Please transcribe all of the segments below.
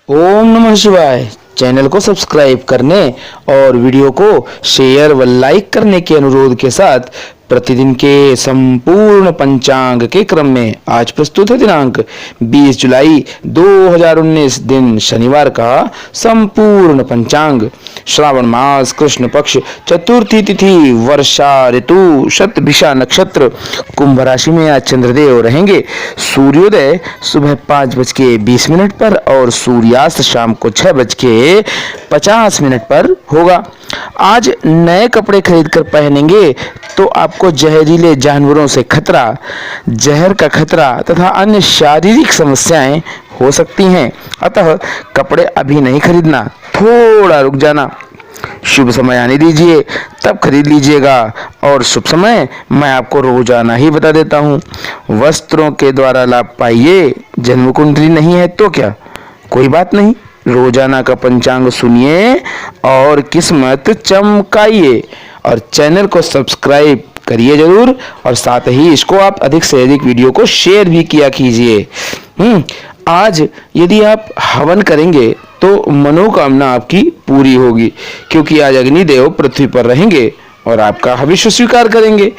ओम नमः शिवाय। चैनल को सब्सक्राइब करने और वीडियो को शेयर व लाइक करने के अनुरोध के साथ प्रतिदिन के संपूर्ण पंचांग के क्रम में आज प्रस्तुत है दिनांक 20 जुलाई 2019 दिन शनिवार का संपूर्ण पंचांग। श्रावण मास कृष्ण पक्ष चतुर्थी तिथि वर्षा ऋतु शतभिषा नक्षत्र कुंभ राशि में आज चंद्रदेव रहेंगे। सूर्योदय सुबह 5:20 पर और सूर्यास्त शाम को 6:50 पर होगा। आज नए कपड़े खरीद कर पहनेंगे तो आपको जहरीले जानवरों से खतरा, जहर का खतरा तथा अन्य शारीरिक समस्याएं हो सकती हैं। अतः कपड़े अभी नहीं खरीदना, थोड़ा रुक जाना। शुभ समय आने दीजिए तब खरीद लीजिएगा। और शुभ समय मैं आपको रोजाना ही बता देता हूँ। वस्त्रों के द्वारा लाभ पाइए, जन्म कुंडली नहीं है तो क्या, कोई बात नहीं। रोजाना का पंचांग सुनिए और किस्मत चमकाइए। और चैनल को सब्सक्राइब करिए जरूर, और साथ ही इसको आप अधिक से अधिक वीडियो को शेयर भी किया कीजिए। आज यदि आप हवन करेंगे तो मनोकामना आपकी पूरी होगी, क्योंकि आज अग्निदेव पृथ्वी पर रहेंगे और आपका हविष्य स्वीकार करेंगे।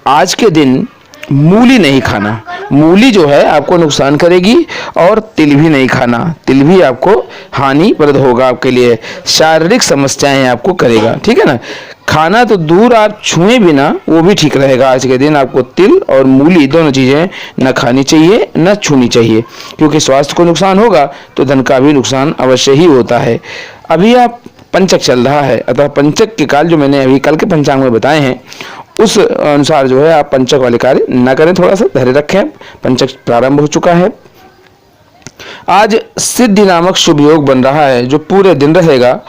आज के दिन मूली नहीं खाना, मूली जो है आपको नुकसान करेगी, और तिल भी नहीं खाना, तिल भी आपको हानिप्रद होगा, आपके लिए शारीरिक समस्याएं आपको करेगा, ठीक है ना। खाना तो दूर, आप छुए भी ना वो भी ठीक रहेगा। आज के दिन आपको तिल और मूली दोनों चीजें न खानी चाहिए न छूनी चाहिए, क्योंकि स्वास्थ्य को नुकसान होगा तो धन का भी नुकसान अवश्य ही होता है। अभी आप पंचक चल रहा है, अतः पंचक के काल जो मैंने अभी कल के पंचांग में बताए हैं उस अनुसार जो है आप पंचक वाले कार्य न करें, थोड़ा सा धैर्य रखें। पंचक प्रारंभ हो चुका है। आज सिद्धि नामक शुभ योग बन रहा है जो पूरे दिन रहेगा।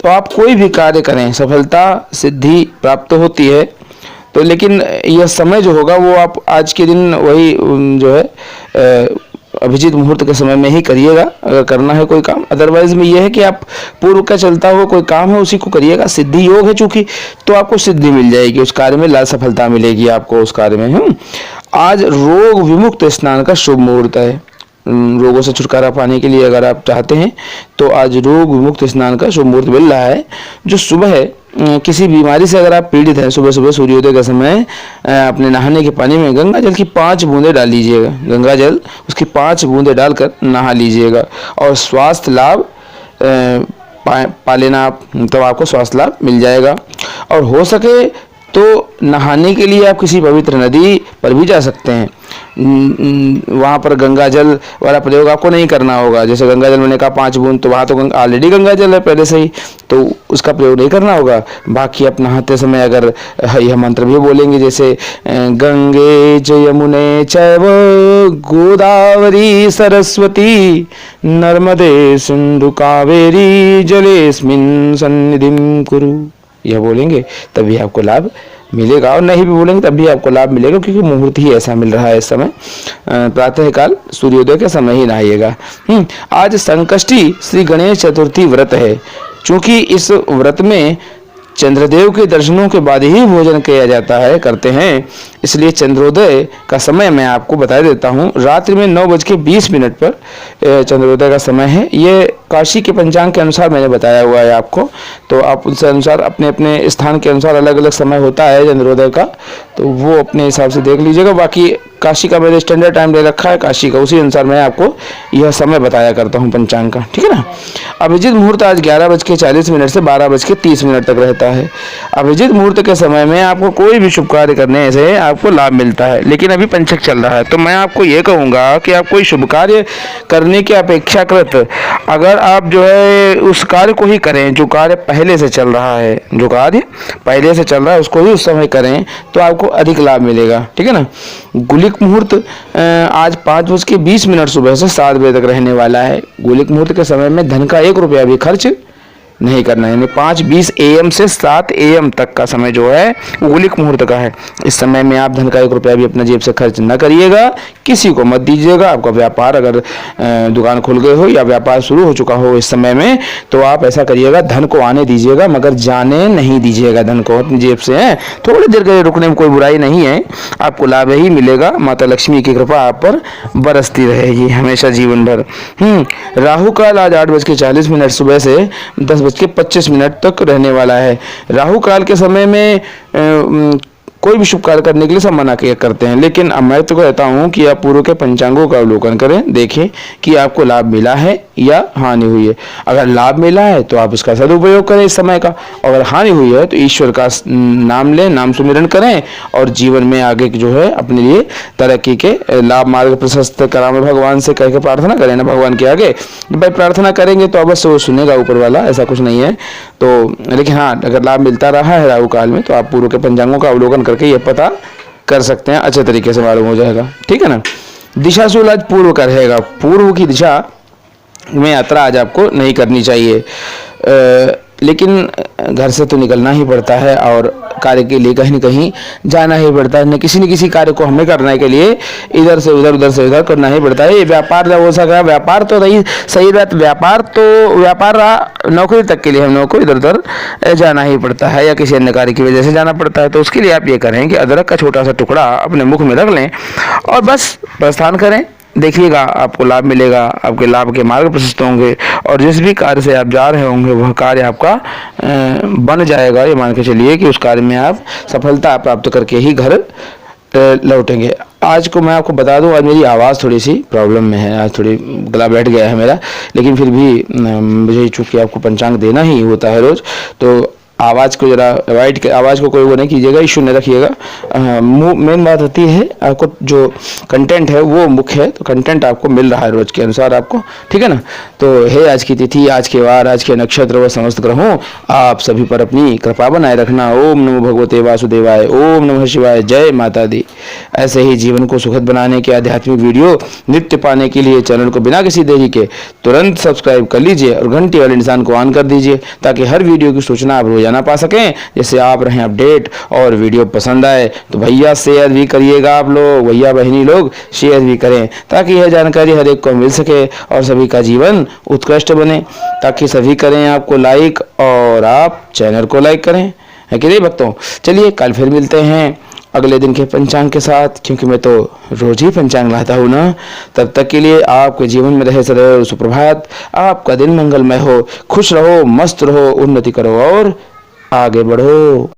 तो आप कोई भी कार्य करें सफलता सिद्धि प्राप्त होती है। तो लेकिन यह समय जो होगा वो आप आज के दिन वही जो है अभिजीत मुहूर्त के समय में ही करिएगा अगर करना है कोई काम। अदरवाइज में यह है कि आप पूर्व का चलता हुआ कोई काम है उसी को करिएगा। सिद्धि योग है चूंकि, तो आपको सिद्धि मिल जाएगी, उस कार्य में लाभ सफलता मिलेगी आपको उस कार्य में। आज रोग विमुक्त स्नान का शुभ मुहूर्त है। रोगों से छुटकारा पाने के लिए अगर आप चाहते हैं तो आज रोग विमुक्त स्नान का शुभ मुहूर्त मिल रहा है। जो सुबह है किसी बीमारी से अगर आप पीड़ित हैं, सुबह सुबह सूर्योदय का समय अपने नहाने के पानी में गंगा जल की 5 बूंदें डाल लीजिएगा। गंगा जल उसकी 5 बूंदें डालकर नहा लीजिएगा और स्वास्थ्य लाभ पा लेना आप, तो आपको स्वास्थ्य लाभ मिल जाएगा। और हो सके तो नहाने के लिए आप किसी पवित्र नदी पर भी जा सकते हैं। वहाँ पर गंगा जल वाला प्रयोग आपको नहीं करना होगा। जैसे गंगा जल मैंने कहा 5 बूंद, तो वहाँ तो ऑलरेडी गंगा जल है पहले से ही, तो उसका प्रयोग नहीं करना होगा। बाकी आप नहाते समय अगर यह मंत्र भी बोलेंगे, जैसे गंगे च यमुने चैव गोदावरी सरस्वती नर्मदे सिंधु कावेरी जलेस्मिन् सन्निधिं कुरु, यह बोलेंगे तभी आपको लाभ मिलेगा। और नहीं भी बोलेंगे तब भी आपको लाभ मिलेगा, क्योंकि मुहूर्त ही ऐसा मिल रहा है इस समय। प्रातः काल सूर्योदय के समय ही नहाइएगा। आज संकष्टी श्री गणेश चतुर्थी व्रत है। चूंकि इस व्रत में चंद्रदेव के दर्शनों के बाद ही भोजन किया जाता है, करते हैं, इसलिए चंद्रोदय का समय मैं आपको बता देता हूँ। रात्रि में 9:20 पर चंद्रोदय का समय है। ये काशी के पंचांग के अनुसार मैंने बताया हुआ है आपको, तो आप उनसे अनुसार अपने अपने स्थान के अनुसार अलग अलग समय होता है चंद्रोदय का, तो वो अपने हिसाब से देख लीजिएगा। बाकी काशी का मैंने स्टैंडर्ड टाइम ले रखा है काशी का, उसी अनुसार मैं आपको यह समय बताया करता हूँ पंचांग का, ठीक है ना। अभिजीत मुहूर्त आज 11:40 से 12:30 तक रहता है। अभिजीत मुहूर्त के समय में आपको कोई भी शुभ कार्य करने से आपको लाभ मिलता है। लेकिन अभी पंचक चल रहा है, तो मैं आपको ये कहूँगा कि आप कोई शुभ कार्य करने की अपेक्षाकृत अगर आप जो है उस कार्य को ही करें जो कार्य पहले से चल रहा है, जो कार्य पहले से चल रहा है उसको ही उस समय करें तो आपको अधिक लाभ मिलेगा, ठीक है ना। गुलिक मुहूर्त आज 5:20 सुबह से 7 बजे तक रहने वाला है। गुलिक मुहूर्त के समय में धन का 1 रुपया भी खर्च नहीं करना है। यानी 5:20 AM से 7 AM तक का समय जो है उगलिक मुहूर्त का है। इस समय में आप धन का 1 रुपया भी अपना जेब से खर्च न करिएगा, किसी को मत दीजिएगा। आपका व्यापार अगर दुकान खुल गए हो या व्यापार शुरू हो चुका हो इस समय में, तो आप ऐसा करिएगा, धन को आने दीजिएगा मगर जाने नहीं दीजिएगा धन को अपनी जेब से। है थोड़ी देर के लिए रुकने में कोई बुराई नहीं है, आपको लाभ ही मिलेगा। माता लक्ष्मी की कृपा आप पर बरसती रहेगी हमेशा जीवन भर। राहु काल आज 8:40 सुबह से 10:25 तक रहने वाला है। राहु काल के समय में कोई भी शुभ कार्य करने के लिए सब मना करते हैं, लेकिन अब मैं तो कहता हूँ कि आप पूर्व के पंचांगों का अवलोकन करें, देखें कि आपको लाभ मिला है या हानि हुई है। अगर लाभ मिला है तो आप उसका सदुपयोग करें इस समय का, अगर हानि हुई है तो ईश्वर का नाम लें, नाम सुमिरन करें और जीवन में आगे जो है अपने लिए तरक्की के लाभ मार्ग प्रशस्त करावे भगवान से कह के प्रार्थना करें ना भगवान के आगे। भाई प्रार्थना करेंगे तो अवश्य वो सुनेगा ऊपर वाला, ऐसा कुछ नहीं है। तो लेकिन हाँ, अगर लाभ मिलता रहा है राहु काल में तो आप पूर्व के पंचांगों का अवलोकन करके ये पता कर सकते हैं, अच्छे तरीके से मालूम हो जाएगा। ठीक है ना। दिशाशूल आज पूर्व का रहेगा, पूर्व की दिशा में यात्रा आज आपको नहीं करनी चाहिए, लेकिन घर से तो निकलना ही पड़ता है और कार्य के लिए कहीं न कहीं जाना ही पड़ता है। न किसी कार्य को हमें करने के लिए इधर से उधर उधर से इधर करना ही पड़ता है। ये व्यापार जब हो सका, व्यापार तो रही सही बात, व्यापार रहा, नौकरी तक के लिए हम लोग को इधर उधर जाना ही पड़ता है या किसी अन्य कार्य की वजह से जाना पड़ता है। तो उसके लिए आप ये करें कि अदरक का छोटा सा टुकड़ा अपने मुख में रख लें और बस प्रस्थान करें। देखिएगा आपको लाभ मिलेगा, आपके लाभ के मार्ग प्रशस्त होंगे और जिस भी कार्य से आप जा रहे होंगे वह कार्य आपका बन जाएगा। ये मान के चलिए कि उस कार्य में आप सफलता प्राप्त करके ही घर लौटेंगे। आज को मैं आपको बता दूं, आज मेरी आवाज़ थोड़ी सी प्रॉब्लम में है, आज थोड़ी गला बैठ गया है मेरा, लेकिन फिर भी मुझे चूँकि आपको पंचांग देना ही होता है रोज़, तो आवाज़ को जरा अवॉइड कर, आवाज़ को कोई वो नहीं कीजिएगा, इशू नहीं रखिएगा। मेन बात होती है आपको जो कंटेंट है वो मुख्य है, तो कंटेंट आपको मिल रहा है रोज के अनुसार आपको, ठीक है ना। तो है आज की तिथि, आज के वार, आज के नक्षत्र व समस्त ग्रहों आप सभी पर अपनी कृपा बनाए रखना। ओम नमो भगवते वासुदेवाय, ओम नमः शिवाय, जय माता दी। ऐसे ही जीवन को सुखद बनाने के आध्यात्मिक वीडियो नित्य पाने के लिए चैनल को बिना किसी देरी के तुरंत सब्सक्राइब कर लीजिए और घंटी वाले निशान को ऑन कर दीजिए ताकि हर वीडियो की सूचना आप रोजाना पा सकें, जिससे आप रहें अपडेट। और वीडियो पसंद आए तो भैया शेयर भी करिएगा, आप लोग भैया बहनी लोग शेयर भी करें ताकि यह जानकारी हर एक को मिल सके और सभी का जीवन उत्कृष्ट बने। ताकि सभी करें आपको लाइक और आप चैनल को लाइक करें, है कि नहीं भक्तों। चलिए कल फिर मिलते हैं अगले दिन के पंचांग के साथ, क्योंकि मैं तो रोज ही पंचांग लाता हूँ ना। तब तक के लिए आपके जीवन में रहे सदैव सुप्रभात, आपका दिन मंगलमय हो, खुश रहो, मस्त रहो, उन्नति करो और आगे बढ़ो।